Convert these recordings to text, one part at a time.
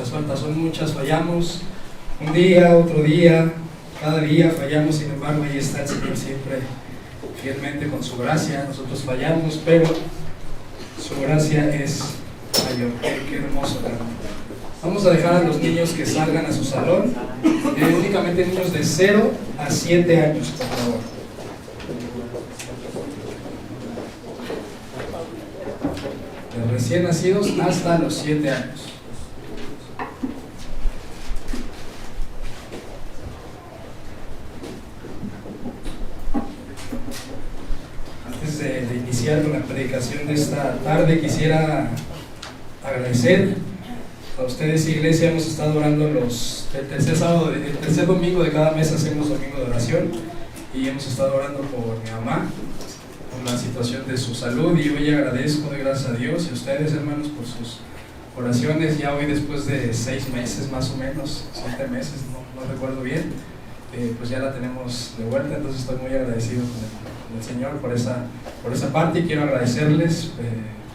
nuestras faltas son muchas, fallamos un día, otro día, cada día fallamos, sin embargo ahí está el Señor siempre fielmente con su gracia. Nosotros fallamos, pero su gracia es mayor. Qué hermoso, hermano. Vamos a dejar a los niños que salgan a su salón, únicamente niños de 0 a 7 años, por favor. De recién nacidos hasta los 7 años. Antes de iniciar con la predicación de esta tarde, quisiera agradecer a ustedes, iglesia. Hemos estado orando el tercer domingo de cada mes. Hacemos domingo de oración y hemos estado orando por mi mamá, por la situación de su salud, y hoy agradezco, doy gracias a Dios y a ustedes, hermanos, por sus oraciones. Ya hoy, después de 6 meses más o menos, 7 meses, no recuerdo bien, pues ya la tenemos de vuelta. Entonces estoy muy agradecido con el Señor por esa parte, y quiero agradecerles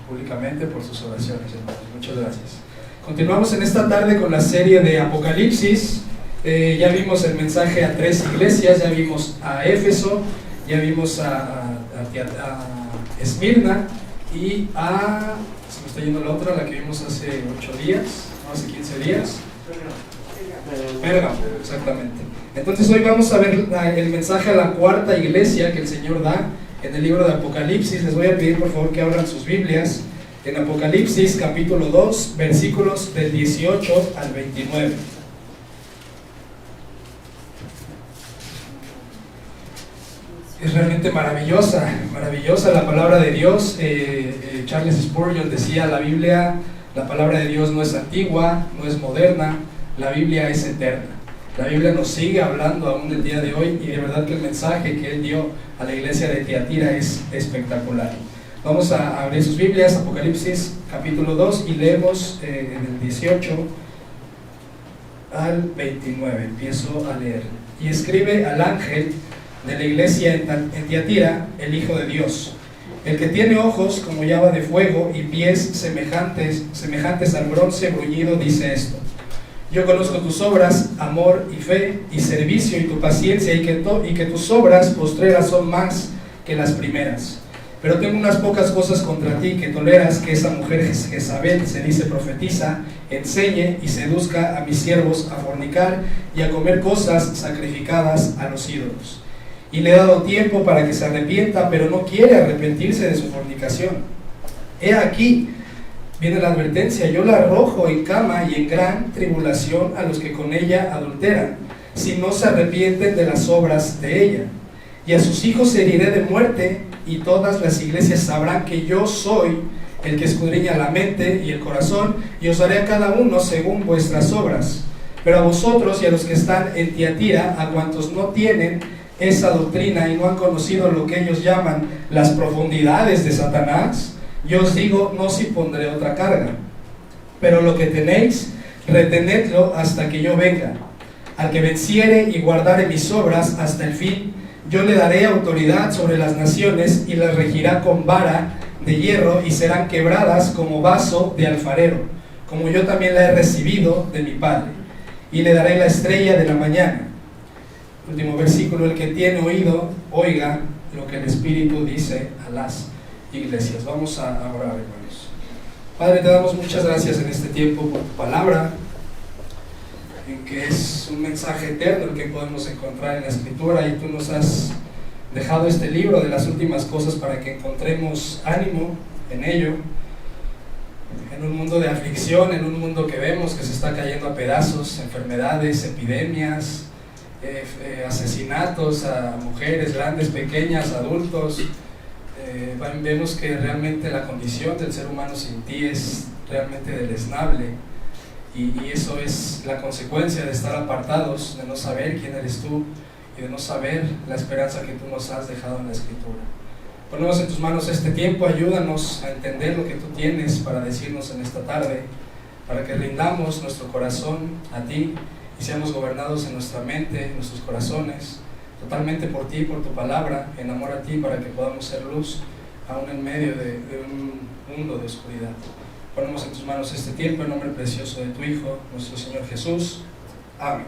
públicamente por sus oraciones, hermanos. Muchas gracias. Continuamos en esta tarde con la serie de Apocalipsis. Ya vimos el mensaje a 3 iglesias, ya vimos a Éfeso, ya vimos a Esmirna y se me está yendo la otra, la que vimos hace 8 días, no, hace 15 días. Pérgamo, exactamente. Entonces hoy vamos a ver el mensaje a la 4ª iglesia que el Señor da en el libro de Apocalipsis. Les voy a pedir por favor que abran sus Biblias en Apocalipsis capítulo 2, versículos del 18 al 29. Es realmente maravillosa la palabra de Dios. Charles Spurgeon decía: la palabra de Dios no es antigua, no es moderna, la Biblia es eterna. La Biblia nos sigue hablando aún el día de hoy, y de verdad que el mensaje que él dio a la iglesia de Tiatira es espectacular. Vamos a abrir sus Biblias, Apocalipsis capítulo 2, y leemos del 18 al 29. Empiezo a leer. Y escribe al ángel de la iglesia en Tiatira, el Hijo de Dios, el que tiene ojos como llama de fuego y pies semejantes al bronce bruñido, dice esto: yo conozco tus obras, amor y fe y servicio y tu paciencia, y que tus obras postreras son más que las primeras. Pero tengo unas pocas cosas contra ti, que toleras que esa mujer Jezabel, se dice profetiza, enseñe y seduzca a mis siervos a fornicar y a comer cosas sacrificadas a los ídolos. Y le he dado tiempo para que se arrepienta, pero no quiere arrepentirse de su fornicación. He aquí, viene la advertencia: yo la arrojo en cama y en gran tribulación a los que con ella adulteran, si no se arrepienten de las obras de ella. Y a sus hijos heriré de muerte, y todas las iglesias sabrán que yo soy el que escudriña la mente y el corazón, y os haré a cada uno según vuestras obras. Pero a vosotros y a los que están en Tiatira, a cuantos no tienen esa doctrina y no han conocido lo que ellos llaman las profundidades de Satanás, yo os digo, no os impondré otra carga. Pero lo que tenéis, retenedlo hasta que yo venga. Al que venciere y guardare mis obras hasta el fin, yo le daré autoridad sobre las naciones, y las regirá con vara de hierro, y serán quebradas como vaso de alfarero, como yo también la he recibido de mi Padre. Y le daré la estrella de la mañana. Último versículo: el que tiene oído, oiga lo que el Espíritu dice a las iglesias. Vamos a orar, hermanos. Padre, te damos muchas gracias en este tiempo por tu palabra, en que es un mensaje eterno el que podemos encontrar en la Escritura, y tú nos has dejado este libro de las últimas cosas para que encontremos ánimo en ello, en un mundo de aflicción, en un mundo que vemos que se está cayendo a pedazos, enfermedades, epidemias, asesinatos a mujeres grandes, pequeñas, adultos. Vemos que realmente la condición del ser humano sin ti es realmente deleznable, y eso es la consecuencia de estar apartados, de no saber quién eres tú y de no saber la esperanza que tú nos has dejado en la Escritura. Ponemos en tus manos este tiempo, ayúdanos a entender lo que tú tienes para decirnos en esta tarde, para que rindamos nuestro corazón a ti y seamos gobernados en nuestra mente, en nuestros corazones, totalmente por ti, por tu palabra, en amor a ti, para que podamos ser luz aún en medio de un mundo de oscuridad. Ponemos en tus manos este tiempo en nombre precioso de tu Hijo, nuestro Señor Jesús. Amén.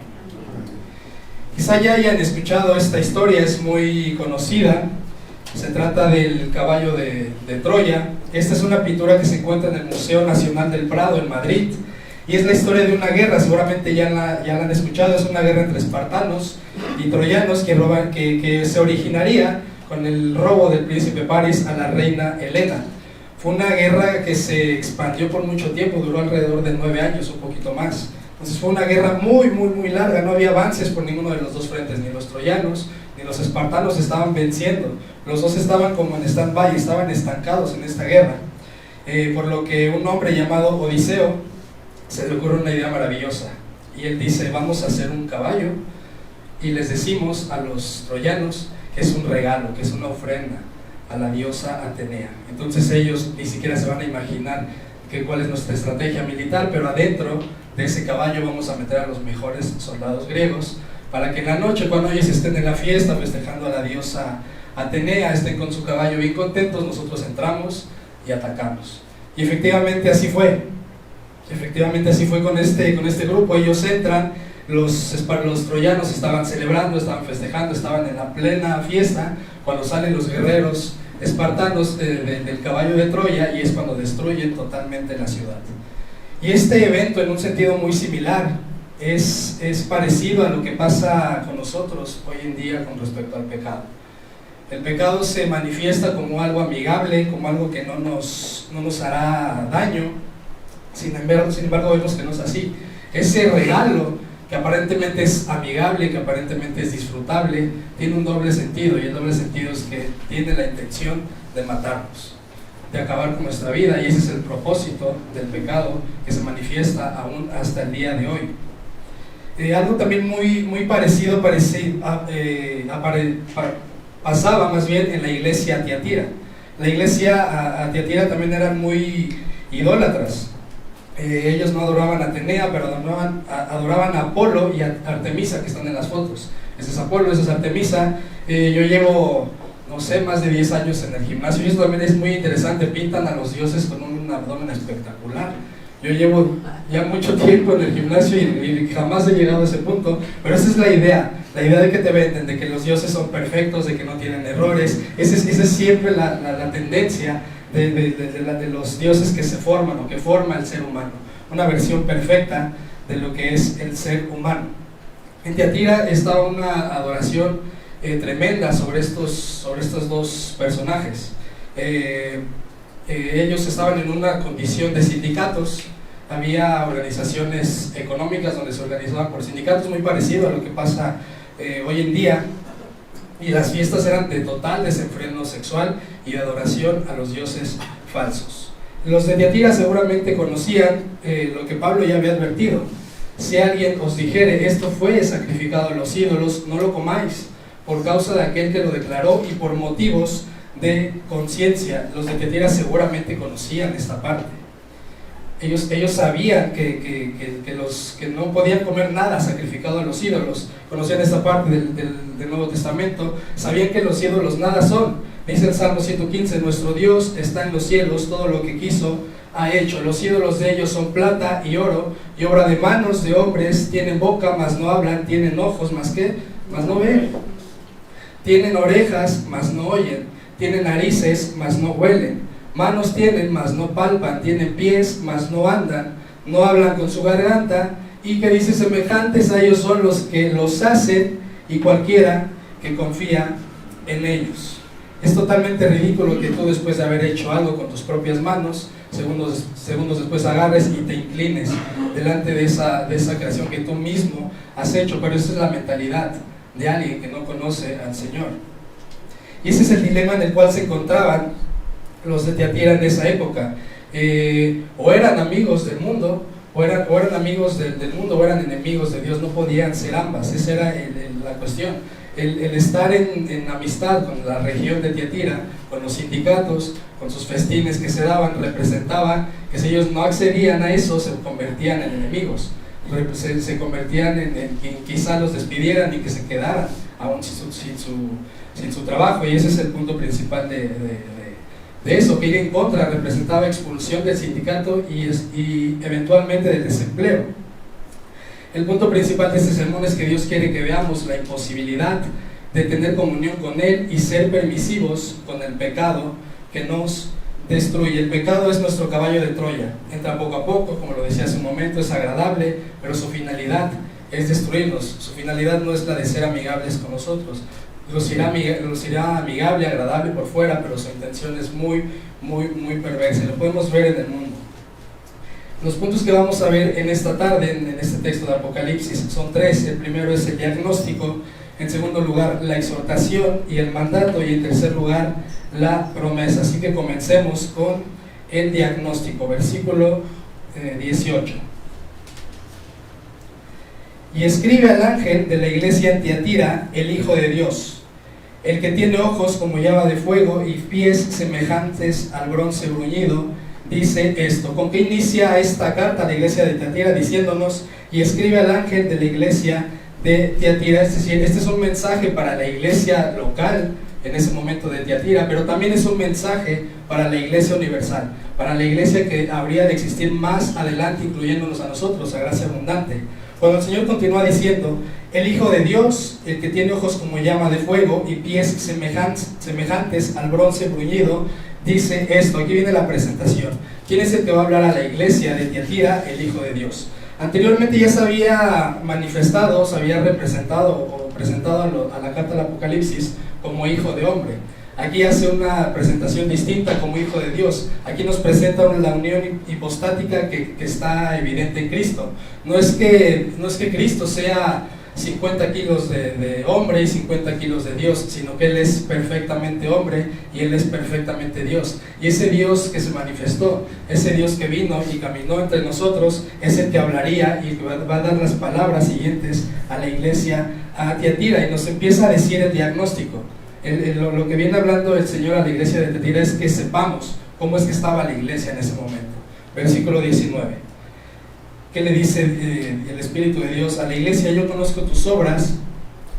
Quizá ya hayan escuchado esta historia, es muy conocida. Se trata del caballo de Troya. Esta es una pintura que se encuentra en el Museo Nacional del Prado, en Madrid, y es la historia de una guerra. Seguramente ya la han escuchado. Es una guerra entre espartanos y troyanos que se originaría con el robo del príncipe Paris a la reina Helena. Fue una guerra que se expandió por mucho tiempo, duró alrededor de 9 años, un poquito más. Entonces fue una guerra muy larga, no había avances por ninguno de los dos frentes, ni los troyanos ni los espartanos estaban venciendo. Los dos estaban como en stand-by, estaban estancados en esta guerra. Por lo que un hombre llamado Odiseo se le ocurre una idea maravillosa. Y él dice: vamos a hacer un caballo y les decimos a los troyanos que es un regalo, que es una ofrenda a la diosa Atenea. Entonces ellos ni siquiera se van a imaginar cuál es nuestra estrategia militar, pero adentro de ese caballo vamos a meter a los mejores soldados griegos, para que en la noche, cuando ellos estén en la fiesta festejando a la diosa Atenea, estén con su caballo bien contentos, nosotros entramos y atacamos. Y efectivamente así fue. Efectivamente así fue con este grupo. Ellos entran, los troyanos estaban celebrando, estaban festejando, estaban en la plena fiesta, cuando salen los guerreros espartanos del caballo de Troya, y es cuando destruyen totalmente la ciudad. Y este evento, en un sentido muy similar, es parecido a lo que pasa con nosotros hoy en día con respecto al pecado. El pecado se manifiesta como algo amigable, como algo que no nos hará daño. Sin embargo, vemos que no es así. Ese regalo, que aparentemente es amigable, que aparentemente es disfrutable, tiene un doble sentido, y el doble sentido es que tiene la intención de matarnos, de acabar con nuestra vida, y ese es el propósito del pecado, que se manifiesta aún hasta el día de hoy. Algo también muy parecido pasaba más bien en la iglesia a Tiatira. La iglesia a Tiatira también eran muy idólatras. Ellos no adoraban a Atenea, pero adoraban a Apolo y a Artemisa, que están en las fotos. Ese es Apolo, ese es Artemisa. Yo llevo, no sé, más de 10 años en el gimnasio, y esto también es muy interesante. Pintan a los dioses con un abdomen espectacular. Yo llevo ya mucho tiempo en el gimnasio y jamás he llegado a ese punto, pero esa es la idea de que te venden, de que los dioses son perfectos, de que no tienen errores. Esa es siempre la tendencia de los dioses que se forman, o que forma el ser humano, una versión perfecta de lo que es el ser humano. En Tiatira estaba una adoración tremenda sobre estos dos personajes. Ellos estaban en una condición de sindicatos. Había organizaciones económicas donde se organizaban por sindicatos, muy parecido a lo que pasa hoy en día, y las fiestas eran de total desenfreno sexual y de adoración a los dioses falsos. Los de Tiatira seguramente conocían lo que Pablo ya había advertido: si alguien os dijere, esto fue sacrificado a los ídolos, no lo comáis, por causa de aquel que lo declaró y por motivos de conciencia. Los de Tiatira seguramente conocían esta parte. Ellos sabían que no podían comer nada sacrificado a los ídolos. Conocían esta parte del Nuevo Testamento. Sabían que los ídolos nada son. Dice el Salmo 115: nuestro Dios está en los cielos, todo lo que quiso ha hecho. Los ídolos de ellos son plata y oro, y obra de manos de hombres. Tienen boca, mas no hablan; tienen ojos, mas no ven; tienen orejas, mas no oyen; tienen narices, mas no huelen; manos tienen, mas no palpan; tienen pies, mas no andan; no hablan con su garganta. Y que dice: semejantes a ellos son los que los hacen, y cualquiera que confía en ellos. Es totalmente ridículo que tú, después de haber hecho algo con tus propias manos, segundos después agarres y te inclines delante de esa creación que tú mismo has hecho. Pero esa es la mentalidad de alguien que no conoce al Señor. Y ese es el dilema en el cual se encontraban los de Tiatira en esa época. O eran amigos del mundo, o eran amigos del mundo, o eran enemigos de Dios. No podían ser ambas. Esa era la cuestión. El estar en amistad con la región de Tiatira, con los sindicatos, con sus festines que se daban, representaba que si ellos no accedían a eso, se convertían en enemigos. Se convertían en quien quizá los despidieran y que se quedaran aún sin su trabajo. Y ese es el punto principal de eso, que ir en contra representaba expulsión del sindicato y eventualmente del desempleo. El punto principal de este sermón es que Dios quiere que veamos la imposibilidad de tener comunión con Él y ser permisivos con el pecado que nos destruye. El pecado es nuestro caballo de Troya, entra poco a poco, como lo decía hace un momento, es agradable, pero su finalidad es destruirnos. Su finalidad no es la de ser amigables con nosotros. Lucirá amigable, agradable por fuera, pero su intención es muy perversa. Lo podemos ver en el mundo. Los puntos que vamos a ver en esta tarde, en este texto de Apocalipsis, son tres. El primero es el diagnóstico, en segundo lugar la exhortación y el mandato, y en tercer lugar la promesa. Así que comencemos con el diagnóstico, versículo 18. Y escribe al ángel de la iglesia en Tiatira, el Hijo de Dios, el que tiene ojos como llama de fuego y pies semejantes al bronce bruñido, dice esto. ¿Con qué inicia esta carta a la iglesia de Tiatira? Diciéndonos: y escribe al ángel de la iglesia de Tiatira. Es decir, este es un mensaje para la iglesia local en ese momento de Tiatira, pero también es un mensaje para la iglesia universal, para la iglesia que habría de existir más adelante, incluyéndonos a nosotros, a Gracia Abundante. Cuando el Señor continúa diciendo: el Hijo de Dios, el que tiene ojos como llama de fuego y pies semejantes al bronce bruñido, dice esto. Aquí viene la presentación. ¿Quién es el que va a hablar a la iglesia de Tiatira? El Hijo de Dios. Anteriormente ya se había manifestado, se había representado o presentado a la carta del Apocalipsis como Hijo de Hombre. Aquí hace una presentación distinta como Hijo de Dios. Aquí nos presenta la unión hipostática que está evidente en Cristo. No es que Cristo sea 50 kilos de hombre y 50 kilos de Dios, sino que Él es perfectamente hombre y Él es perfectamente Dios. Y ese Dios que se manifestó, ese Dios que vino y caminó entre nosotros, es el que hablaría y va a dar las palabras siguientes a la iglesia, a Tiatira, y nos empieza a decir el diagnóstico. Lo que viene hablando el Señor a la iglesia de Tiatira es que sepamos cómo es que estaba la iglesia en ese momento. Versículo 19. ¿Qué le dice el Espíritu de Dios a la iglesia? Yo conozco tus obras,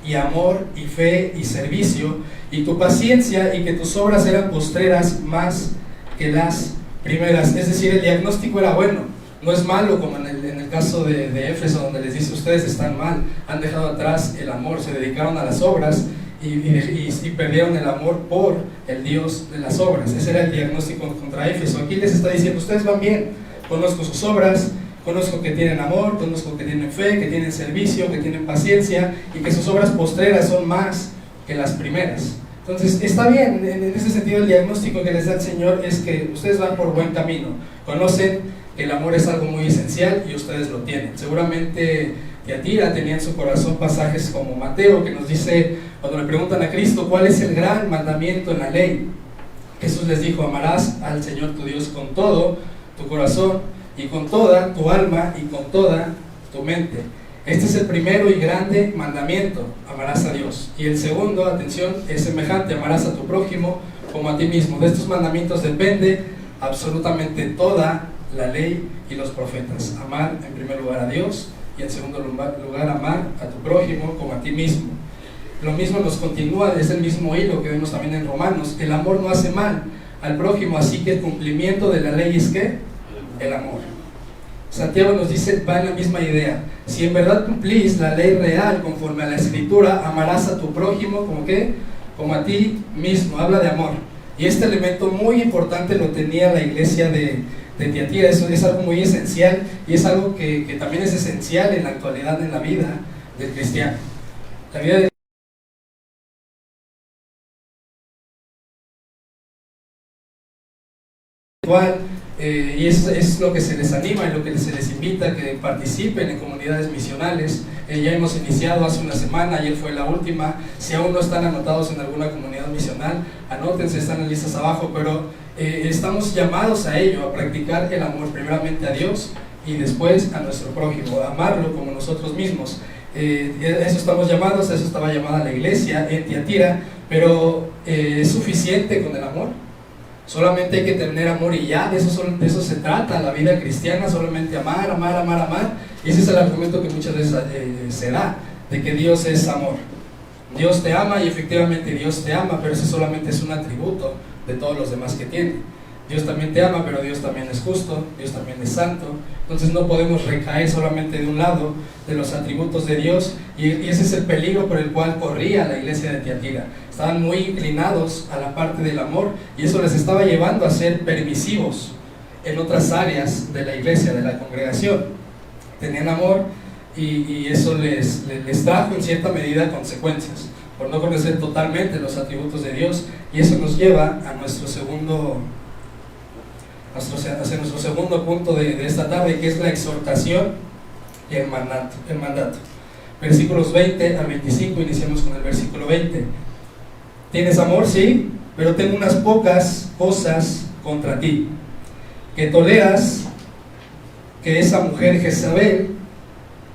y amor, y fe, y servicio, y tu paciencia, y que tus obras eran postreras más que las primeras. Es decir, el diagnóstico era bueno, no es malo como en el caso de Éfeso, donde les dice: ustedes están mal, han dejado atrás el amor, se dedicaron a las obras y perdieron el amor por el Dios de las obras. Ese era el diagnóstico contra Éfeso. Aquí les está diciendo: ustedes van bien, conozco sus obras, conozco que tienen amor, conozco que tienen fe, que tienen servicio, que tienen paciencia, y que sus obras postreras son más que las primeras. Entonces está bien. En ese sentido, el diagnóstico que les da el Señor es que ustedes van por buen camino, conocen que el amor es algo muy esencial y ustedes lo tienen. Seguramente Tiatira tenía en su corazón pasajes como Mateo, que nos dice, cuando le preguntan a Cristo cuál es el gran mandamiento en la ley, Jesús les dijo: amarás al Señor tu Dios con todo tu corazón, y con toda tu alma, y con toda tu mente. Este es el primero y grande mandamiento: amarás a Dios. Y el segundo, atención, es semejante: amarás a tu prójimo como a ti mismo. De estos mandamientos depende absolutamente toda la ley y los profetas. Amar en primer lugar a Dios, y en segundo lugar amar a tu prójimo como a ti mismo. Lo mismo nos continúa, es el mismo hilo que vemos también en Romanos: el amor no hace mal al prójimo, así que el cumplimiento de la ley es ¿qué? El amor. Santiago nos dice, va en la misma idea: si en verdad cumplís la ley real conforme a la Escritura, amarás a tu prójimo como ¿qué? Como a ti mismo. Habla de amor, y este elemento muy importante lo tenía la iglesia de Tiatira. Eso es algo muy esencial, y es algo que también es esencial en la actualidad en la vida del cristiano. La vida del y es lo que se les anima y lo que se les invita, que participen en comunidades misionales. Ya hemos iniciado hace una semana, ayer fue la última. Si aún no están anotados en alguna comunidad misional, anótense, están en listas abajo, pero estamos llamados a ello, a practicar el amor primeramente a Dios y después a nuestro prójimo, a amarlo como nosotros mismos. Eso estamos llamados, a eso estaba llamada la iglesia en Tiatira. Pero ¿es suficiente con el amor? Solamente hay que tener amor y ya, de eso se trata la vida cristiana, solamente amar, amar, amar, amar. Y ese es el argumento que muchas veces se da, de que Dios es amor. Dios te ama, y efectivamente Dios te ama, pero ese solamente es un atributo, de todos los demás que tiene. Dios también te ama, pero Dios también es justo, Dios también es santo. Entonces no podemos recaer solamente de un lado de los atributos de Dios, y ese es el peligro por el cual corría la iglesia de Tiatira. Estaban muy inclinados a la parte del amor, y eso les estaba llevando a ser permisivos en otras áreas de la iglesia, de la congregación. Tenían amor, y eso les trajo en cierta medida consecuencias por no conocer totalmente los atributos de Dios, y eso nos lleva a nuestro segundo punto de esta tarde, que es la exhortación y el mandato. Versículos 20 al 25, iniciamos con el versículo 20. ¿Tienes amor? Sí, pero tengo unas pocas cosas contra ti, que toleras que esa mujer Jezabel,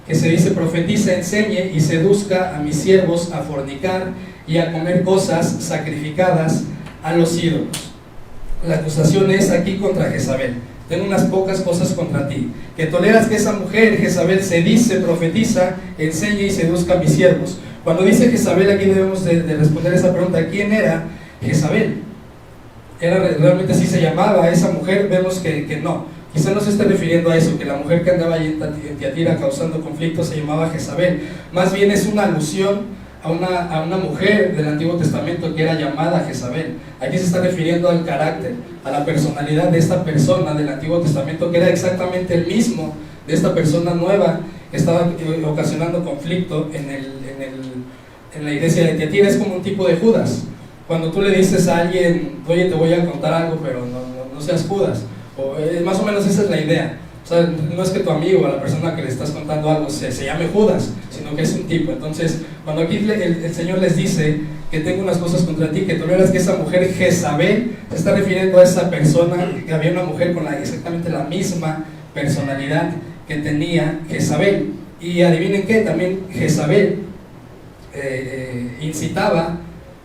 que se dice profetiza, enseñe y seduzca a mis siervos a fornicar y a comer cosas sacrificadas a los ídolos. La acusación es aquí contra Jezabel. Tengo unas pocas cosas contra ti, que toleras que esa mujer Jezabel se dice, profetiza, enseñe y seduzca a mis siervos. Cuando dice Jezabel, aquí debemos de responder esa pregunta: ¿quién era Jezabel? ¿Realmente así se llamaba a esa mujer? Vemos que no. Quizá no se está refiriendo a eso, que la mujer que andaba allí en Tiatira causando conflictos se llamaba Jezabel. Más bien es una alusión a una mujer del Antiguo Testamento que era llamada Jezabel. Aquí se está refiriendo al carácter, a la personalidad de esta persona del Antiguo Testamento, que era exactamente el mismo de esta persona nueva que estaba ocasionando conflicto en la iglesia de Tiatira. Es como un tipo de Judas. Cuando tú le dices a alguien: oye, te voy a contar algo, pero no seas Judas. Más o menos esa es la idea. O sea, no es que tu amigo, a la persona que le estás contando algo, se llame Judas, sino que es un tipo. Entonces, cuando aquí el Señor les dice que tengo unas cosas contra ti, que toleras que esa mujer Jezabel, se está refiriendo a esa persona, que había una mujer con exactamente la misma personalidad que tenía Jezabel. Y adivinen qué, también Jezabel incitaba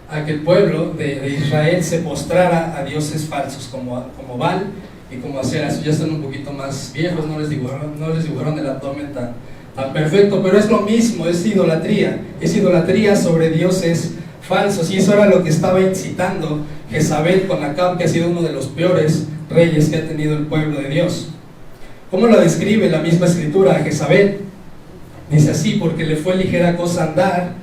a que el pueblo de Israel se postrara a dioses falsos como Baal y como Acera. Eso ya están un poquito más viejos, no les dibujaron el abdomen tan perfecto, pero es lo mismo, es idolatría sobre dioses falsos, y eso era lo que estaba incitando Jezabel con Acab, que ha sido uno de los peores reyes que ha tenido el pueblo de Dios. ¿Cómo lo describe la misma escritura a Jezabel? Dice así: porque le fue ligera cosa andar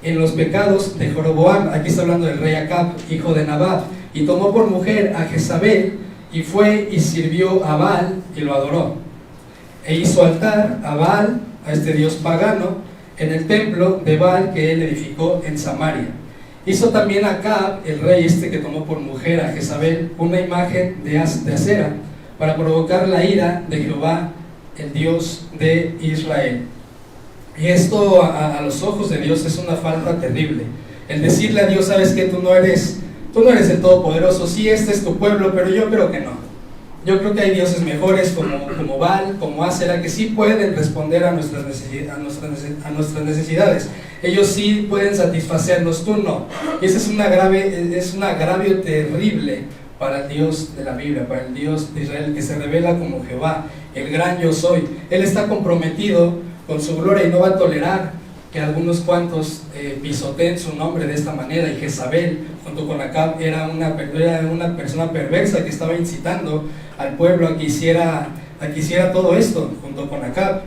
en los pecados de Jeroboam. Aquí está hablando del rey Acab, hijo de Nabat, y tomó por mujer a Jezabel, y fue y sirvió a Baal y lo adoró, e hizo altar a Baal, a este dios pagano, en el templo de Baal que él edificó en Samaria. Hizo también Acab, el rey que tomó por mujer a Jezabel, una imagen de Acera, para provocar la ira de Jehová, el Dios de Israel. Y esto a los ojos de Dios es una falta terrible. El decirle a Dios: sabes que tú no eres el Todopoderoso, sí, este es tu pueblo, pero yo creo que no. Yo creo que hay dioses mejores como Baal, como Acera, que sí pueden responder a nuestras necesidades. Ellos sí pueden satisfacernos, tú no. Y ese es un agravio terrible para el Dios de la Biblia, para el Dios de Israel, que se revela como Jehová, el gran yo soy. Él está comprometido con su gloria y no va a tolerar que algunos cuantos pisoteen su nombre de esta manera. Y Jezabel, junto con Acab, era una persona perversa que estaba incitando al pueblo a que hiciera todo esto, junto con Acab.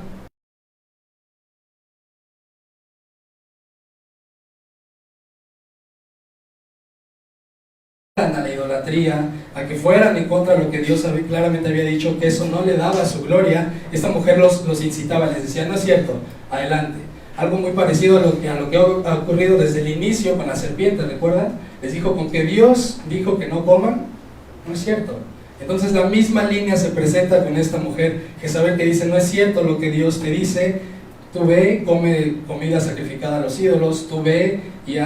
A la idolatría, a que fueran en contra de lo que Dios claramente había dicho, que eso no le daba su gloria. Esta mujer los incitaba, les decía: no es cierto, adelante. Algo muy parecido a lo que ha ocurrido desde el inicio con la serpiente, ¿recuerdan? Les dijo: con que Dios dijo que no coman, no es cierto. Entonces la misma línea se presenta con esta mujer Jezabel, que dice: no es cierto lo que Dios te dice, tú ve, come comida sacrificada a los ídolos, tú ve y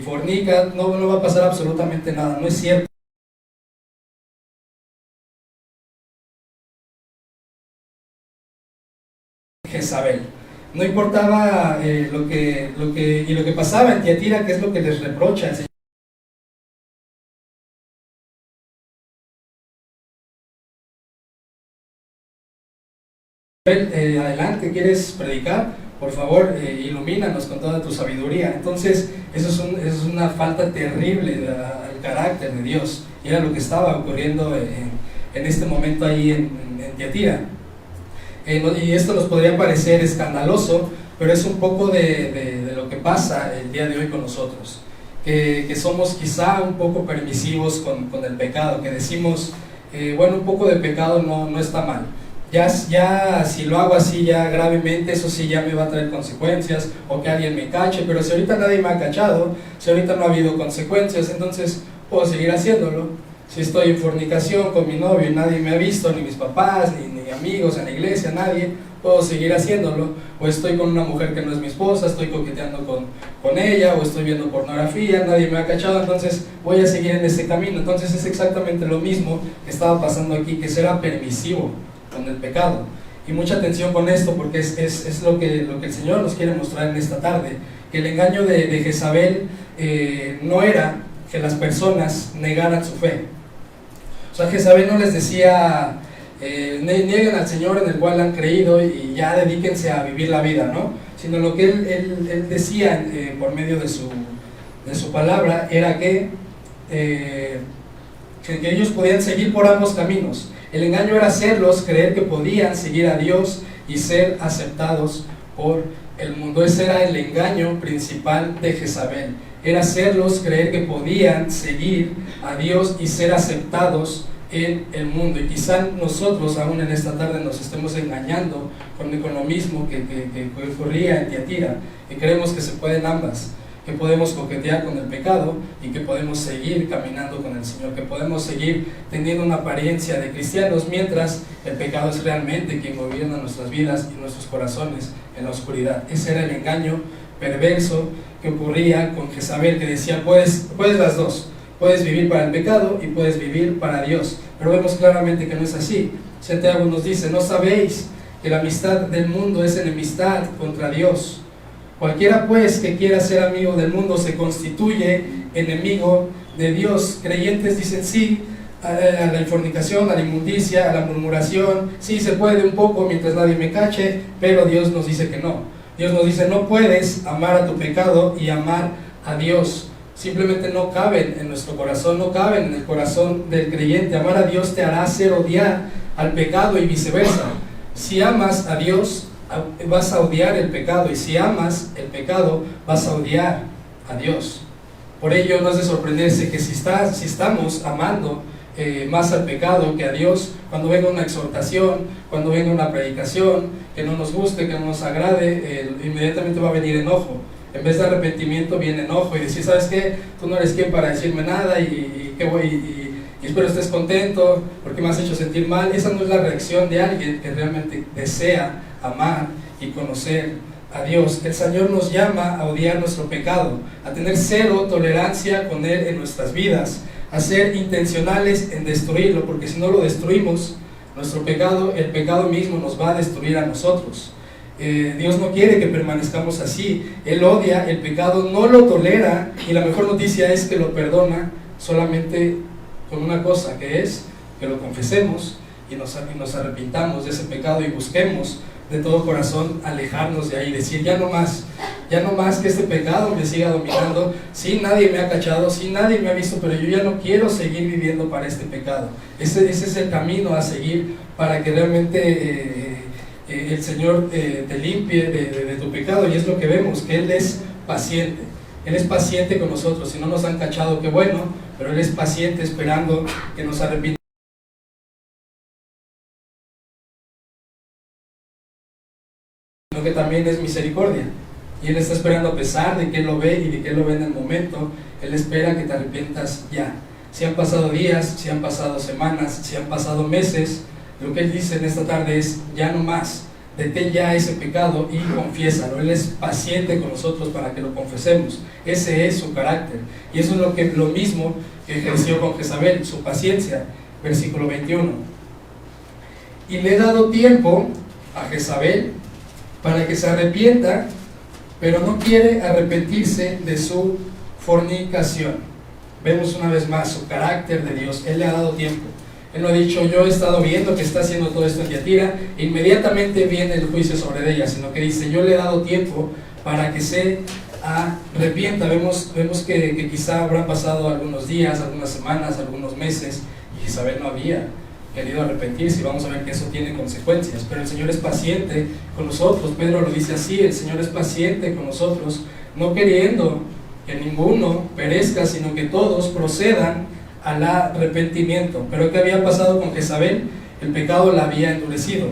fornica, no va a pasar absolutamente nada, no es cierto. Jezabel. No importaba lo que pasaba en Tiatira, que es lo que les reprocha el Señor. Adelante, ¿quieres predicar? por favor, ilumínanos con toda tu sabiduría. Entonces, eso es una falta terrible al carácter de Dios, y era lo que estaba ocurriendo en este momento ahí en Tiatira. Y esto nos podría parecer escandaloso, pero es un poco de lo que pasa el día de hoy con nosotros, que somos quizá un poco permisivos con el pecado, que decimos, bueno, un poco de pecado no está mal, ya si lo hago así ya gravemente, eso sí ya me va a traer consecuencias, o que alguien me cache, pero si ahorita nadie me ha cachado, si ahorita no ha habido consecuencias, entonces puedo seguir haciéndolo. Si estoy en fornicación con mi novio y nadie me ha visto, ni mis papás, ni amigos en la iglesia, nadie, puedo seguir haciéndolo. O estoy con una mujer que no es mi esposa, estoy coqueteando con ella, o estoy viendo pornografía, nadie me ha cachado, entonces voy a seguir en ese camino. Entonces es exactamente lo mismo que estaba pasando aquí, que será permisivo con el pecado. Y mucha atención con esto, porque es lo que el Señor nos quiere mostrar en esta tarde, que el engaño de Jezabel no era que las personas negaran su fe. O sea, Jezabel no les decía, nieguen al Señor en el cual han creído y ya dedíquense a vivir la vida, ¿no? Sino lo que él decía por medio de su palabra era que ellos podían seguir por ambos caminos. El engaño era hacerlos creer que podían seguir a Dios y ser aceptados por el mundo. Ese era el engaño principal de Jezabel. Era hacerlos creer que podían seguir a Dios y ser aceptados en el mundo. Y quizá nosotros aún en esta tarde nos estemos engañando con lo mismo que ocurría en Tiatira, y creemos que se pueden ambas, que podemos coquetear con el pecado y que podemos seguir caminando con el Señor, que podemos seguir teniendo una apariencia de cristianos mientras el pecado es realmente quien gobierna nuestras vidas y nuestros corazones en la oscuridad. Ese era el engaño perverso que ocurría con Jezabel, que decía, puedes las dos, puedes vivir para el pecado y puedes vivir para Dios. Pero vemos claramente que no es así. Santiago nos dice, ¿no sabéis que la amistad del mundo es enemistad contra Dios? Cualquiera pues que quiera ser amigo del mundo se constituye enemigo de Dios. Creyentes dicen sí a la fornicación, a la inmundicia, a la murmuración, sí se puede un poco mientras nadie me cache, pero Dios nos dice que no. Dios nos dice, no puedes amar a tu pecado y amar a Dios. Simplemente no caben en nuestro corazón, no caben en el corazón del creyente. Amar a Dios te hará hacer odiar al pecado y viceversa. Si amas a Dios, vas a odiar el pecado, y si amas el pecado, vas a odiar a Dios. Por ello no es de sorprenderse que si estamos amando más al pecado que a Dios, cuando venga una exhortación, cuando venga una predicación que no nos guste, que no nos agrade, inmediatamente va a venir enojo. En vez de arrepentimiento viene enojo y decir, ¿sabes qué? Tú no eres quien para decirme nada y espero estés contento porque me has hecho sentir mal. Esa no es la reacción de alguien que realmente desea amar y conocer a Dios. El Señor nos llama a odiar nuestro pecado, a tener cero tolerancia con Él en nuestras vidas, a ser intencionales en destruirlo, porque si no lo destruimos, nuestro pecado, el pecado mismo nos va a destruir a nosotros. Dios no quiere que permanezcamos así. Él odia el pecado, no lo tolera, y la mejor noticia es que lo perdona solamente con una cosa, que es que lo confesemos y nos arrepintamos de ese pecado y busquemos de todo corazón alejarnos de ahí, decir ya no más que este pecado me siga dominando. Sí, nadie me ha cachado, sí, nadie me ha visto, pero yo ya no quiero seguir viviendo para este pecado. Ese es el camino a seguir para que realmente el Señor te limpie de tu pecado. Y es lo que vemos, que Él es paciente. Él es paciente con nosotros. Si no nos han cachado, qué bueno, pero Él es paciente esperando que nos arrepintamos, sino que también es misericordia. Y Él está esperando, a pesar de que Él lo ve y de que Él lo ve en el momento, Él espera que te arrepientas ya. Si han pasado días, si han pasado semanas, si han pasado meses, lo que Él dice en esta tarde es, ya no más, detén ya ese pecado y confiésalo. Él es paciente con nosotros para que lo confesemos. Ese es su carácter. Y eso es lo mismo que ejerció con Jezabel, su paciencia. Versículo 21. Y le he dado tiempo a Jezabel para que se arrepienta, pero no quiere arrepentirse de su fornicación. Vemos una vez más su carácter de Dios. Él le ha dado tiempo. Él no ha dicho, yo he estado viendo que está haciendo todo esto en Tiatira, inmediatamente viene el juicio sobre ella, sino que dice, yo le he dado tiempo para que se arrepienta. Vemos que quizá habrán pasado algunos días, algunas semanas, algunos meses, y Jezabel no había querido arrepentirse, y vamos a ver que eso tiene consecuencias, pero el Señor es paciente con nosotros. Pedro lo dice así, el Señor es paciente con nosotros, no queriendo que ninguno perezca, sino que todos procedan al arrepentimiento. Pero ¿qué había pasado con Jezabel? El pecado la había endurecido.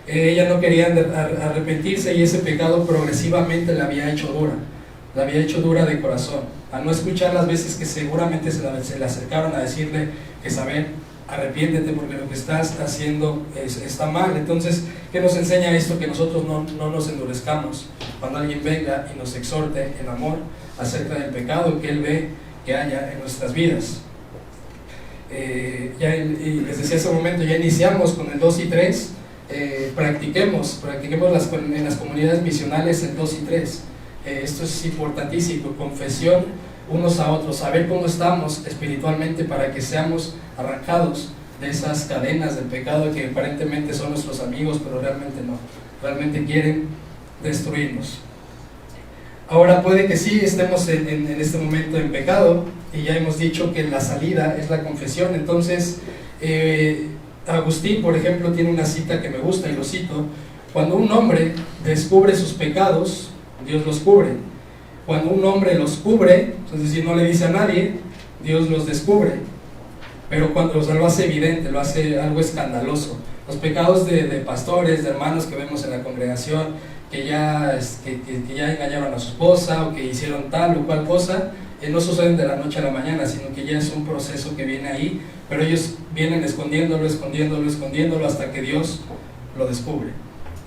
Ella no quería arrepentirse, y ese pecado progresivamente la había hecho dura de corazón. Al no escuchar las veces que seguramente se le acercaron a decirle, Jezabel, arrepiéntete porque lo que estás haciendo está mal. Entonces, ¿qué nos enseña esto? Que nosotros no nos endurezcamos cuando alguien venga y nos exhorte en amor acerca del pecado que Él ve que haya en nuestras vidas. Y les decía hace un momento, ya iniciamos con el 2 y 3. Practiquemos en las comunidades misionales el 2 y 3. Esto es importantísimo, confesión unos a otros, saber cómo estamos espiritualmente para que seamos arrancados de esas cadenas del pecado que aparentemente son nuestros amigos, pero realmente no, realmente quieren destruirnos. Ahora puede que sí estemos en este momento en pecado, y ya hemos dicho que la salida es la confesión. Entonces Agustín, por ejemplo, tiene una cita que me gusta y lo cito: cuando un hombre descubre sus pecados, Dios los cubre. Cuando un hombre los cubre, es decir, no le dice a nadie, Dios los descubre. Pero cuando lo hace evidente, lo hace algo escandaloso. Los pecados de pastores, de hermanos que vemos en la congregación, que ya engañaron a su esposa, o que hicieron tal o cual cosa, no suceden de la noche a la mañana, sino que ya es un proceso que viene ahí, pero ellos vienen escondiéndolo hasta que Dios lo descubre.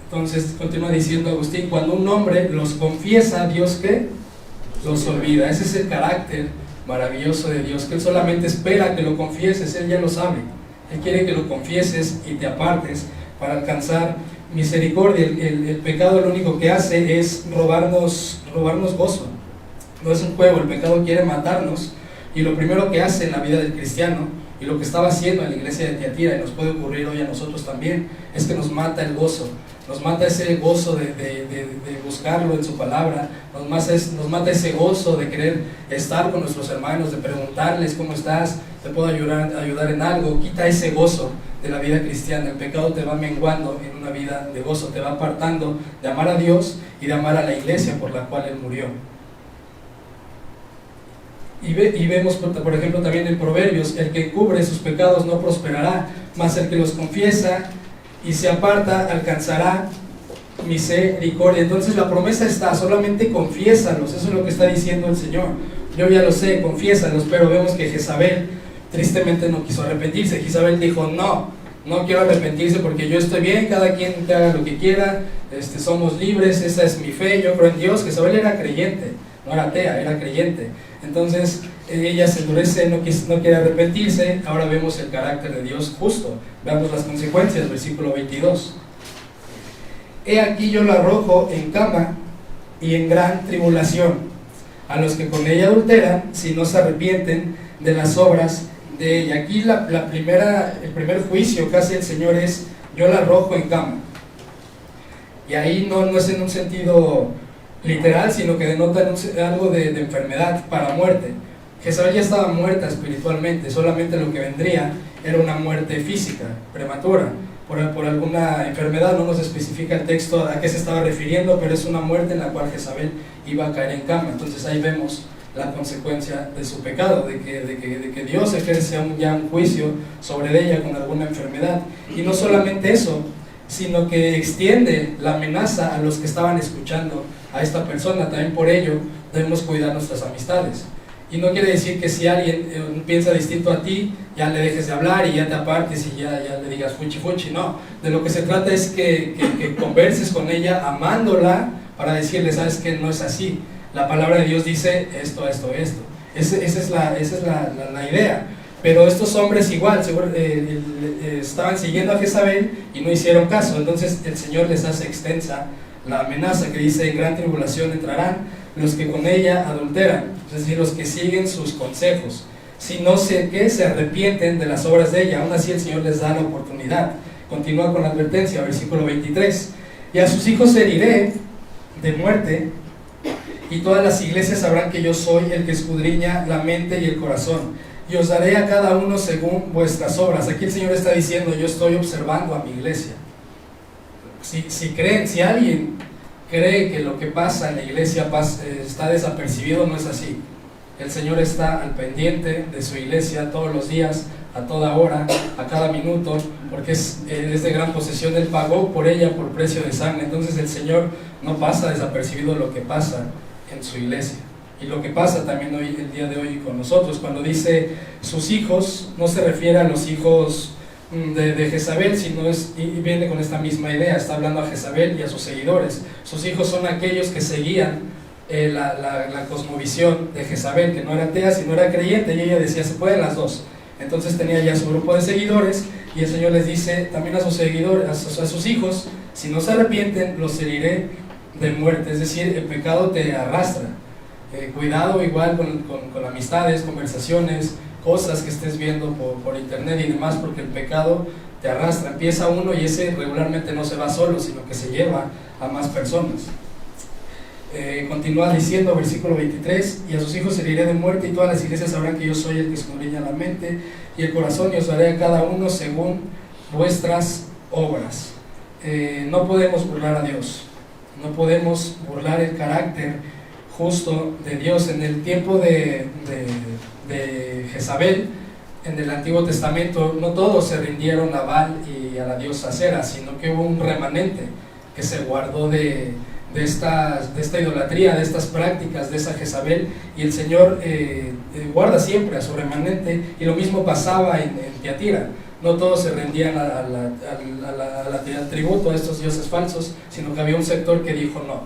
Entonces continúa diciendo Agustín, cuando un hombre los confiesa, Dios ¿qué? Los olvida. Ese es el carácter maravilloso de Dios, que Él solamente espera que lo confieses. Él ya lo sabe, Él quiere que lo confieses y te apartes para alcanzar misericordia. El pecado lo único que hace es robarnos gozo. No es un juego, el pecado quiere matarnos, y lo primero que hace en la vida del cristiano, y lo que estaba haciendo en la iglesia de Tiatira, y nos puede ocurrir hoy a nosotros también, es que nos mata el gozo, nos mata ese gozo de buscarlo en su palabra, nos mata ese gozo de querer estar con nuestros hermanos, de preguntarles cómo estás, te puedo ayudar en algo. Quita ese gozo de la vida cristiana. El pecado te va menguando en una vida de gozo, te va apartando de amar a Dios y de amar a la iglesia por la cual Él murió. Y vemos, por ejemplo, también en Proverbios, el que cubre sus pecados no prosperará, mas el que los confiesa y se aparta alcanzará misericordia. Entonces la promesa está, solamente confiésalos. Eso es lo que está diciendo el Señor. Yo ya lo sé, confiésalos. Pero vemos que Jezabel tristemente no quiso arrepentirse. Jezabel dijo, no quiero arrepentirse porque yo estoy bien, cada quien que haga lo que quiera, somos libres, esa es mi fe, yo creo en Dios. Jezabel era creyente, no era atea, era creyente. Entonces ella se endurece, no quiere arrepentirse. Ahora vemos el carácter de Dios justo. Veamos las consecuencias, versículo 22. He aquí yo la arrojo en cama y en gran tribulación a los que con ella adulteran, si no se arrepienten de las obras de ella. Aquí el primer juicio que hace el Señor es, yo la arrojo en cama. Y ahí no es en un sentido literal, sino que denota algo de enfermedad para muerte. Jezabel ya estaba muerta espiritualmente, solamente lo que vendría era una muerte física, prematura, por alguna enfermedad. No nos especifica el texto a qué se estaba refiriendo, pero es una muerte en la cual Jezabel iba a caer en cama. Entonces ahí vemos la consecuencia de su pecado, de que Dios ejerce ya un juicio sobre ella con alguna enfermedad. Y no solamente eso, sino que extiende la amenaza a los que estaban escuchando a esta persona. También por ello debemos cuidar nuestras amistades. Y no quiere decir que si alguien piensa distinto a ti, ya le dejes de hablar y ya te apartes y ya le digas fuchi, no. De lo que se trata es que converses con ella amándola, para decirle, sabes que no es así. La palabra de Dios dice esto. Esa es la idea. Pero estos hombres igual, estaban siguiendo a Jezabel y no hicieron caso. Entonces el Señor les hace extensa la amenaza que dice, en gran tribulación entrarán los que con ella adulteran, es decir, los que siguen sus consejos. sino que se arrepienten de las obras de ella. Aún así el Señor les da la oportunidad. Continúa con la advertencia, versículo 23. Y a sus hijos heriré de muerte, y todas las iglesias sabrán que yo soy el que escudriña la mente y el corazón, y os daré a cada uno según vuestras obras. Aquí el Señor está diciendo, yo estoy observando a mi iglesia. Si alguien cree que lo que pasa en la iglesia está desapercibido, no es así. El Señor está al pendiente de su iglesia todos los días, a toda hora, a cada minuto, porque es de gran posesión. Él pagó por ella por precio de sangre. Entonces el Señor no pasa desapercibido lo que pasa en su iglesia, y lo que pasa también hoy, el día de hoy, con nosotros. Cuando dice sus hijos, no se refiere a los hijos de Jezabel, sino y viene con esta misma idea. Está hablando a Jezabel y a sus seguidores. Sus hijos son aquellos que seguían la cosmovisión de Jezabel, que no era atea, sino era creyente, y ella decía, se pueden las dos. Entonces tenía ya su grupo de seguidores, y el Señor les dice también a sus seguidores, a sus hijos, si no se arrepienten, los heriré de muerte. Es decir, el pecado te arrastra. Cuidado igual con amistades, conversaciones, cosas que estés viendo por internet y demás, porque el pecado te arrastra. Empieza uno y ese regularmente no se va solo, sino que se lleva a más personas. Continúa diciendo, versículo 23, y a sus hijos heriré de muerte, y todas las iglesias sabrán que yo soy el que escudriña la mente y el corazón, y os daré a cada uno según vuestras obras. No podemos burlar a Dios, no podemos burlar el carácter justo de Dios. En el tiempo de Jezabel, en el Antiguo Testamento, no todos se rindieron a Baal y a la diosa Acera, sino que hubo un remanente que se guardó de esta idolatría, de estas prácticas, de esa Jezabel, y el Señor guarda siempre a su remanente. Y lo mismo pasaba en Tiatira. No todos se rendían al tributo a estos dioses falsos, sino que había un sector que dijo no,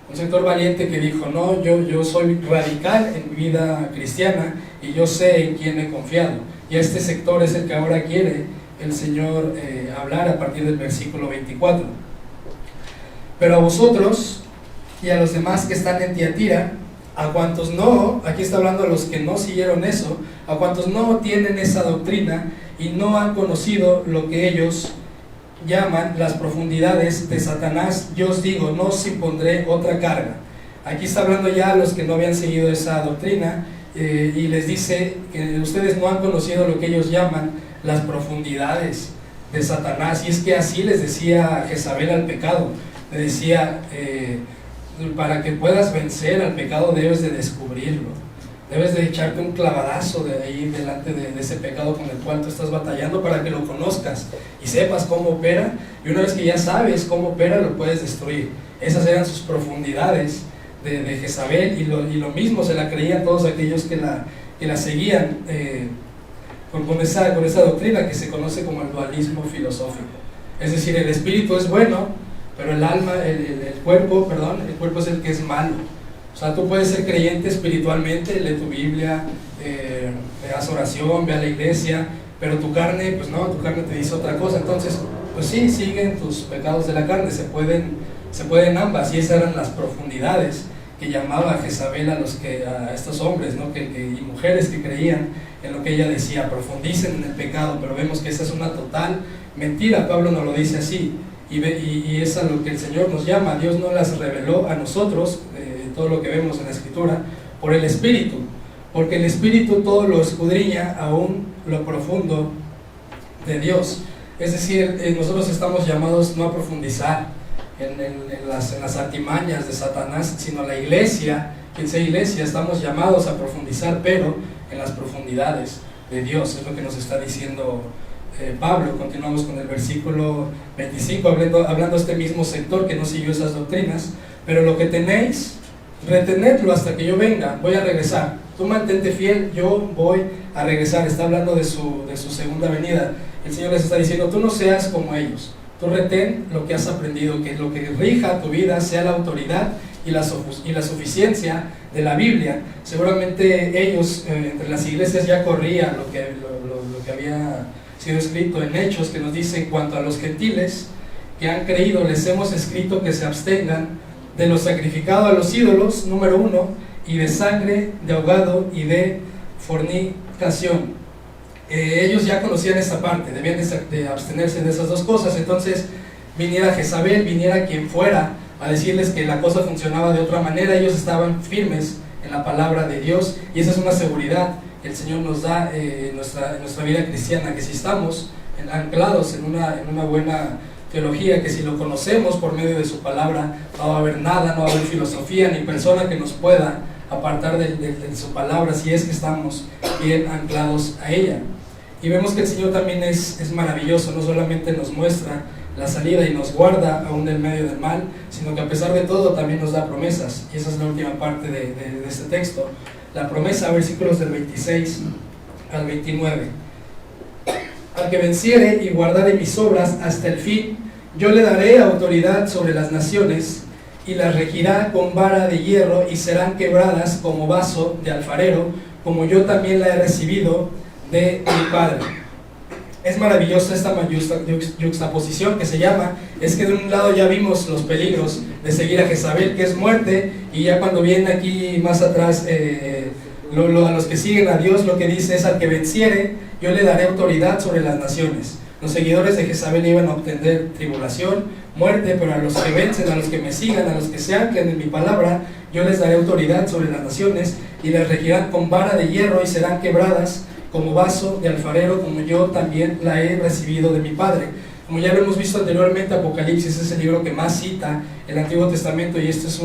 un sector valiente que dijo no, yo soy radical en mi vida cristiana y yo sé en quién he confiado. Y este sector es el que ahora quiere el Señor hablar a partir del versículo 24. Pero a vosotros y a los demás que están en Tiatira, a cuantos no, aquí está hablando a los que no siguieron eso, a cuantos no tienen esa doctrina y no han conocido lo que ellos llaman las profundidades de Satanás, yo os digo, no os impondré otra carga. Aquí está hablando ya a los que no habían seguido esa doctrina, y les dice que ustedes no han conocido lo que ellos llaman las profundidades de Satanás. Y es que así les decía Jezabel al pecado. Le decía, para que puedas vencer al pecado debes de descubrirlo, debes de echarte un clavadazo de ahí delante de ese pecado con el cual tú estás batallando, para que lo conozcas y sepas cómo opera, y una vez que ya sabes cómo opera lo puedes destruir. Esas eran sus profundidades de Jezabel, y lo mismo se la creían todos aquellos que la seguían con esa doctrina que se conoce como el dualismo filosófico. Es decir, el espíritu es bueno, pero el alma, el cuerpo es el que es malo. O sea, tú puedes ser creyente espiritualmente, lee tu Biblia, haz oración, ve a la iglesia, pero tu carne, pues no, tu carne te dice otra cosa. Entonces, pues sí, siguen tus pecados de la carne, se pueden ambas. Y esas eran las profundidades que llamaba Jezabel a estos hombres, ¿no? Y mujeres que creían en lo que ella decía, profundicen en el pecado. Pero vemos que esa es una total mentira. Pablo nos lo dice así. Y es a lo que el Señor nos llama. Dios no las reveló a nosotros, todo lo que vemos en la Escritura, por el Espíritu, porque el Espíritu todo lo escudriña, aún lo profundo de Dios. Es decir, nosotros estamos llamados no a profundizar en las artimañas de Satanás, sino la iglesia, quien sea iglesia, estamos llamados a profundizar, pero en las profundidades de Dios. Es lo que nos está diciendo Pablo. Continuamos con el versículo 25, hablando este mismo sector que no siguió esas doctrinas. Pero lo que tenéis, retenedlo hasta que yo venga. Voy a regresar, tú mantente fiel, yo voy a regresar. Está hablando de su segunda venida. El Señor les está diciendo, tú no seas como ellos, tú retén lo que has aprendido, que lo que rija tu vida sea la autoridad y la suficiencia de la Biblia. Seguramente ellos entre las iglesias ya corrían lo que había sido escrito en Hechos, que nos dice: en cuanto a los gentiles que han creído, les hemos escrito que se abstengan de lo sacrificado a los ídolos, número 1, y de sangre, de ahogado y de ocasión. Ellos ya conocían esa parte, debían de abstenerse de esas dos cosas. Entonces viniera Jezabel, viniera quien fuera a decirles que la cosa funcionaba de otra manera, ellos estaban firmes en la palabra de Dios, y esa es una seguridad que el Señor nos da en nuestra vida cristiana, que si estamos anclados en una buena teología, que si lo conocemos por medio de su palabra, no va a haber nada, no va a haber filosofía ni persona que nos pueda apartar de su palabra, si es que estamos bien anclados a ella. Y vemos que el Señor también es maravilloso, no solamente nos muestra la salida y nos guarda aún en medio del mal, sino que a pesar de todo también nos da promesas, y esa es la última parte de este texto, la promesa, versículos del 26 al 29. Al que venciere y guardare mis obras hasta el fin, yo le daré autoridad sobre las naciones, y las regirá con vara de hierro, y serán quebradas como vaso de alfarero, como yo también la he recibido de mi Padre. Es maravillosa esta yuxtaposición que se llama, es que de un lado ya vimos los peligros de seguir a Jezabel, que es muerte, y ya cuando viene aquí más atrás a los que siguen a Dios, lo que dice es: al que venciere, yo le daré autoridad sobre las naciones. Los seguidores de Jezabel iban a obtener tribulación, muerte, pero a los que vencen, a los que me sigan, a los que se anclen en mi palabra, yo les daré autoridad sobre las naciones, y las regirán con vara de hierro, y serán quebradas como vaso de alfarero, como yo también la he recibido de mi Padre. Como ya lo hemos visto anteriormente, Apocalipsis es el libro que más cita el Antiguo Testamento, y esto es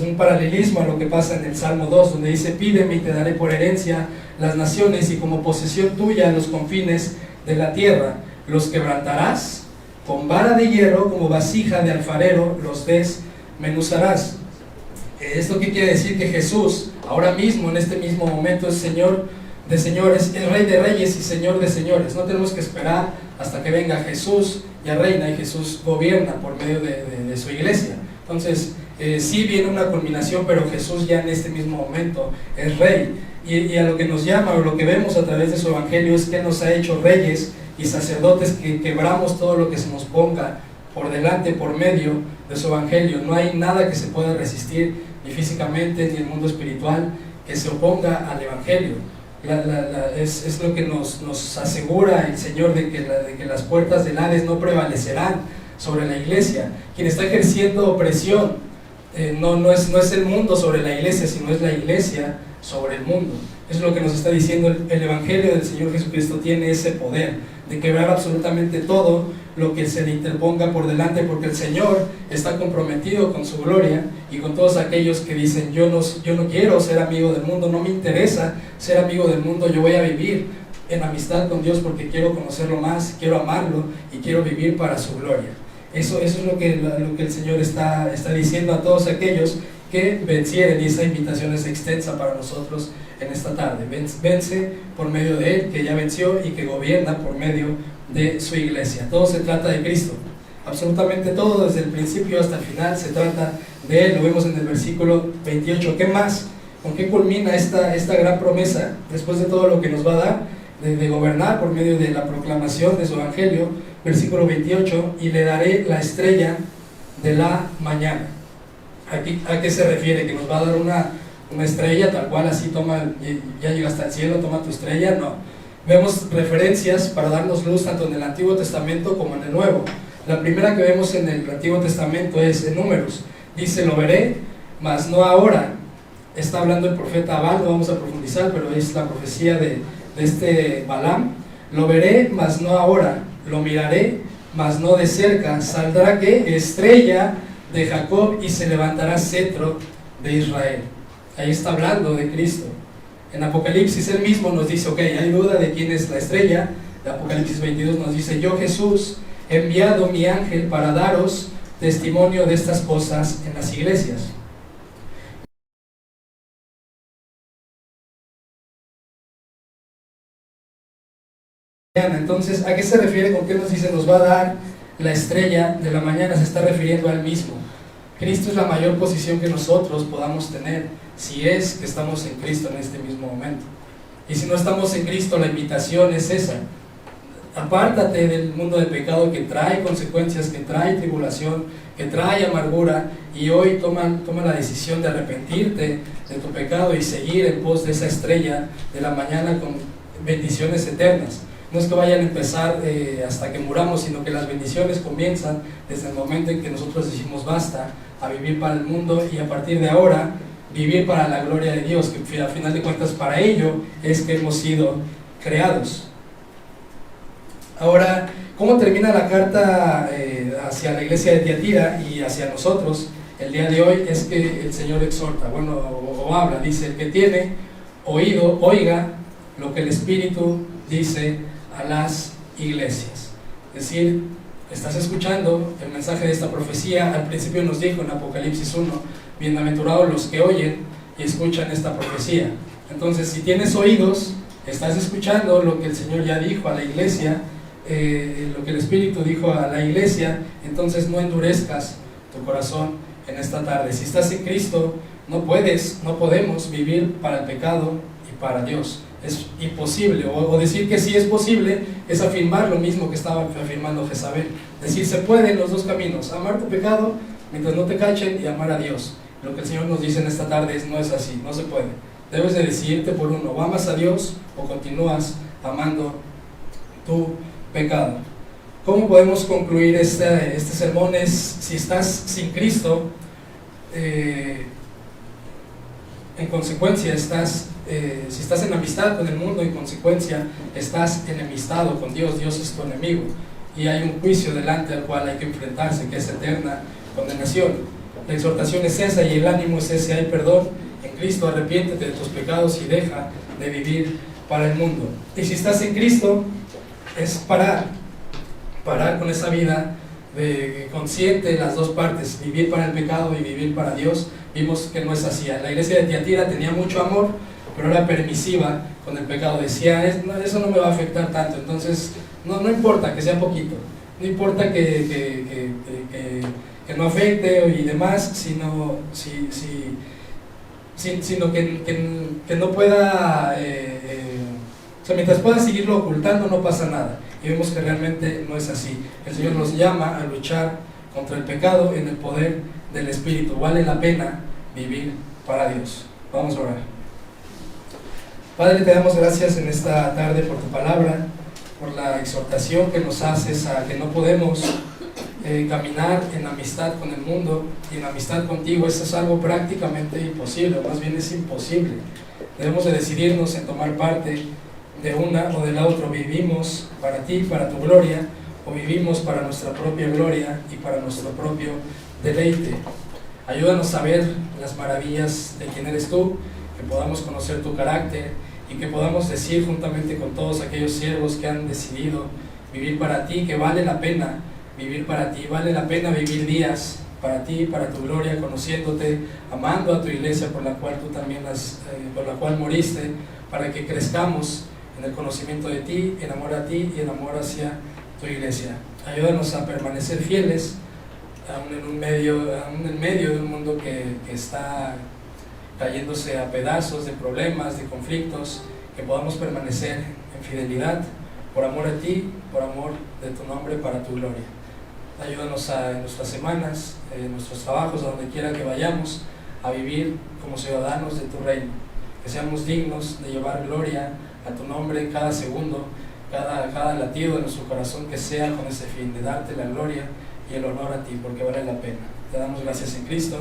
un paralelismo a lo que pasa en el Salmo 2, donde dice: pídeme y te daré por herencia las naciones, y como posesión tuya los confines de la tierra. Los quebrantarás con vara de hierro, como vasija de alfarero los desmenuzarás. ¿Esto qué quiere decir? Que Jesús ahora mismo, en este mismo momento, es Señor de señores, es Rey de reyes y Señor de señores. No tenemos que esperar hasta que venga Jesús, ya reina, y Jesús gobierna por medio de su iglesia. Entonces sí viene una culminación, pero Jesús ya en este mismo momento es Rey, y a lo que nos llama, o lo que vemos a través de su evangelio, es que nos ha hecho reyes y sacerdotes, que quebramos todo lo que se nos ponga por delante por medio de su evangelio. No hay nada que se pueda resistir, ni físicamente ni en el mundo espiritual, que se oponga al evangelio. Es lo que nos asegura el Señor, de que las puertas del Hades no prevalecerán sobre la iglesia. Quien está ejerciendo opresión no es el mundo sobre la iglesia, sino es la iglesia sobre el mundo. Eso es lo que nos está diciendo el evangelio del Señor Jesucristo. Tiene ese poder de quebrar absolutamente todo lo que se le interponga por delante, porque el Señor está comprometido con su gloria, y con todos aquellos que dicen: yo no quiero ser amigo del mundo, no me interesa ser amigo del mundo, yo voy a vivir en amistad con Dios porque quiero conocerlo más, quiero amarlo y quiero vivir para su gloria. Eso es lo que el Señor está diciendo a todos aquellos que vencieren, y esa invitación es extensa para nosotros en esta tarde. Vence por medio de Él, que ya venció y que gobierna por medio de su iglesia. Todo se trata de Cristo, absolutamente todo, desde el principio hasta el final se trata de Él. Lo vemos en el versículo 28. ¿Qué más? ¿Con qué culmina esta gran promesa? Después de todo lo que nos va a dar, de gobernar por medio de la proclamación de su evangelio, versículo 28: y le daré la estrella de la mañana. Aquí, ¿a qué se refiere? ¿Que nos va a dar una estrella tal cual, así ya llega hasta el cielo, toma tu estrella? No. Vemos referencias para darnos luz tanto en el Antiguo Testamento como en el Nuevo. La primera que vemos en el Antiguo Testamento es en Números. Dice: lo veré, mas no ahora. Está hablando el profeta Abal, no vamos a profundizar, pero es la profecía de este Balaam. Lo veré, mas no ahora. Lo miraré, mas no de cerca. Saldrá ¿qué? Estrella de Jacob, y se levantará cetro de Israel. Ahí está hablando de Cristo. En Apocalipsis él mismo nos dice: ok, hay duda de quién es la estrella. De Apocalipsis 22 nos dice: yo, Jesús, he enviado mi ángel para daros testimonio de estas cosas en las iglesias. Entonces, ¿a qué se refiere con qué nos dice nos va a dar la estrella de la mañana? Se está refiriendo al mismo. Cristo es la mayor posición que nosotros podamos tener, si es que estamos en Cristo en este mismo momento. Y si no estamos en Cristo, la invitación es esa: Apártate del mundo del pecado que trae consecuencias, que trae tribulación, que trae amargura, y hoy toma la decisión de arrepentirte de tu pecado y seguir en pos de esa estrella de la mañana con bendiciones eternas. No es que vayan a empezar hasta que muramos, sino que las bendiciones comienzan desde el momento en que nosotros decimos basta a vivir para el mundo, y a partir de ahora vivir para la gloria de Dios, que al final de cuentas para ello es que hemos sido creados. Ahora, ¿cómo termina la carta hacia la iglesia de Tiatira y hacia nosotros el día de hoy? Es que el Señor exhorta, bueno, o habla, dice: el que tiene oído, oiga lo que el Espíritu dice a las iglesias. Es decir, estás escuchando el mensaje de esta profecía. Al principio nos dijo en Apocalipsis 1, bienaventurados los que oyen y escuchan esta profecía. Entonces, si tienes oídos, estás escuchando lo que el Señor ya dijo a la iglesia, lo que el Espíritu dijo a la iglesia. Entonces no endurezcas tu corazón en esta tarde. Si estás en Cristo, no podemos vivir para el pecado y para Dios. Es imposible, o decir que sí es posible es afirmar lo mismo que estaba afirmando Jezabel. Decir, se puede en los dos caminos: amar tu pecado mientras no te cachen, y amar a Dios. Lo que el Señor nos dice en esta tarde es: no es así, no se puede. Debes de decidirte por uno: o amas a Dios o continúas amando tu pecado. ¿Cómo podemos concluir este sermón? Si estás sin Cristo, en consecuencia si estás en amistad con el mundo, en consecuencia estás enemistado con Dios. Dios es tu enemigo, y hay un juicio delante al cual hay que enfrentarse, que es eterna condenación. La exhortación es esa, y el ánimo es ese: hay perdón en Cristo, arrepiéntete de tus pecados y deja de vivir para el mundo. Y si estás en Cristo, es parar con esa vida de consciente, las dos partes, vivir para el pecado y vivir para Dios. Vimos que no es así. La iglesia de Tiatira tenía mucho amor, pero era permisiva con el pecado. Decía: eso no me va a afectar tanto, entonces no importa que sea poquito, no importa que no afecte y demás, sino que no pueda, o sea, mientras pueda seguirlo ocultando, no pasa nada. Y vemos que realmente no es así. El Señor nos llama a luchar contra el pecado en el poder del Espíritu. Vale la pena vivir para Dios. Vamos a orar. Padre, te damos gracias en esta tarde por tu palabra, por la exhortación que nos haces a que no podemos caminar en amistad con el mundo y en amistad contigo. Eso es algo prácticamente imposible, o más bien es imposible. Debemos de decidirnos en tomar parte de una o de la otra. Vivimos para ti, para tu gloria, o vivimos para nuestra propia gloria y para nuestro propio deleite. Ayúdanos a ver las maravillas de quién eres tú, que podamos conocer tu carácter y que podamos decir juntamente con todos aquellos siervos que han decidido vivir para ti, que vale la pena vivir para ti, vale la pena vivir días para ti, para tu gloria, conociéndote, amando a tu iglesia por la cual tú también por la cual moriste, para que crezcamos en el conocimiento de ti, en amor a ti y en amor hacia tu iglesia. Ayúdanos a permanecer fieles aún en medio de un mundo que está cayéndose a pedazos de problemas, de conflictos, que podamos permanecer en fidelidad por amor a ti, por amor de tu nombre, para tu gloria. Ayúdanos en nuestras semanas, en nuestros trabajos, a donde quiera que vayamos, a vivir como ciudadanos de tu reino, que seamos dignos de llevar gloria a tu nombre en cada segundo, cada latido de nuestro corazón, que sea con ese fin de darte la gloria y el honor a ti, porque vale la pena. Te damos gracias en Cristo.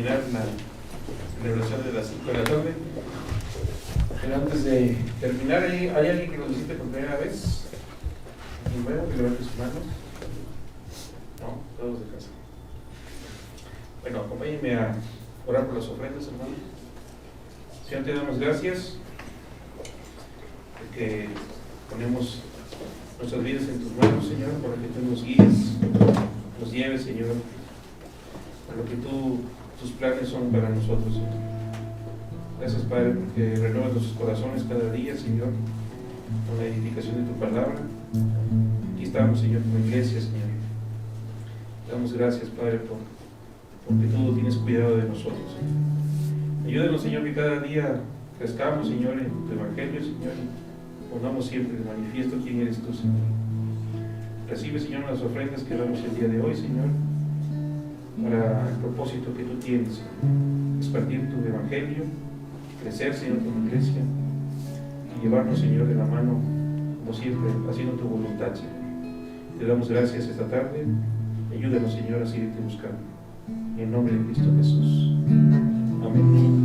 terminar la celebración de las 5 de la tarde. Pero antes de terminar, ¿hay alguien que nos visite por primera vez? Primero, que levante sus manos. No, todos de casa. Bueno, acompáñenme a orar por las ofrendas, hermano. Señor, te damos gracias porque ponemos nuestras vidas en tus manos, Señor, para que tú nos guíes, nos lleves, Señor, a lo que tus planes son para nosotros, Señor. Gracias, Padre, porque renuevas nuestros corazones cada día, Señor, con la edificación de tu palabra. Aquí estamos, Señor, como iglesia, Señor. Te damos gracias, Padre, porque tú tienes cuidado de nosotros, Señor. Ayúdanos, Señor, que cada día crezcamos, Señor, en tu evangelio, Señor, y pongamos siempre de manifiesto quién eres tú, Señor. Recibe, Señor, las ofrendas que damos el día de hoy, Señor, para el propósito que tú tienes, Señor. Expandir tu evangelio, crecer, Señor, como iglesia, y llevarnos, Señor, de la mano, como siempre, haciendo tu voluntad, Señor. Te damos gracias esta tarde. Ayúdanos, Señor, a seguirte buscando. En el nombre de Cristo Jesús. Amén.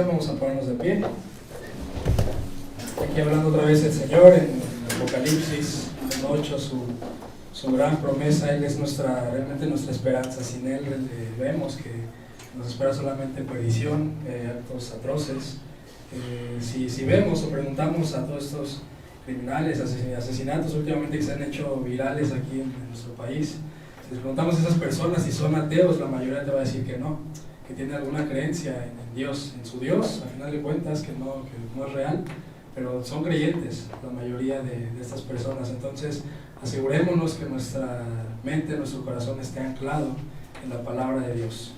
Vamos a ponernos de pie. Aquí hablando otra vez el Señor en Apocalipsis 8, su gran promesa. Él es realmente nuestra esperanza. Sin Él vemos que nos espera solamente perdición, actos atroces. Si vemos o preguntamos a todos estos criminales, asesinatos últimamente que se han hecho virales aquí en nuestro país, si les preguntamos a esas personas si son ateos, la mayoría te va a decir que no, que tiene alguna creencia en Dios, en su Dios, al final de cuentas, que no es real, pero son creyentes la mayoría de estas personas. Entonces asegurémonos que nuestra mente, nuestro corazón esté anclado en la palabra de Dios,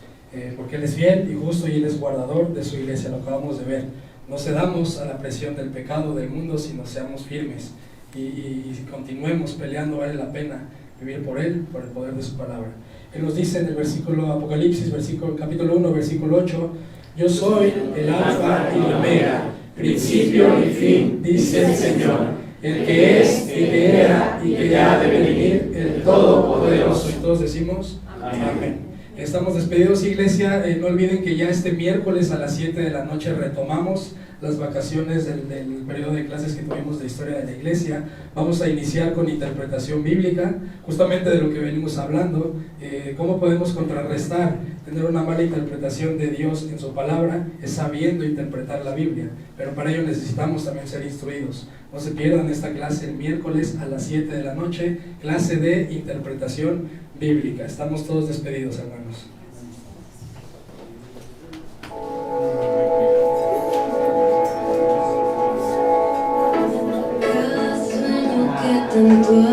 porque Él es fiel y justo y Él es guardador de su iglesia, lo acabamos de ver. No cedamos a la presión del pecado del mundo, sino seamos firmes y continuemos peleando. Vale la pena vivir por Él, por el poder de su palabra. Él nos dice en el versículo Apocalipsis, capítulo 1, versículo 8, yo soy el alfa y el omega, principio y fin, dice el Señor, el que es, el que era y que ha de venir, el Todopoderoso. Y todos decimos, amén. Estamos despedidos, iglesia. No olviden que ya este miércoles a las 7 de la noche retomamos las vacaciones del periodo de clases que tuvimos de historia de la iglesia. Vamos a iniciar con interpretación bíblica, justamente de lo que venimos hablando, cómo podemos contrarrestar, tener una mala interpretación de Dios en su palabra, es sabiendo interpretar la Biblia, pero para ello necesitamos también ser instruidos. No se pierdan esta clase el miércoles a las 7 de la noche, clase de interpretación bíblica. Estamos todos despedidos, hermanos. Tanto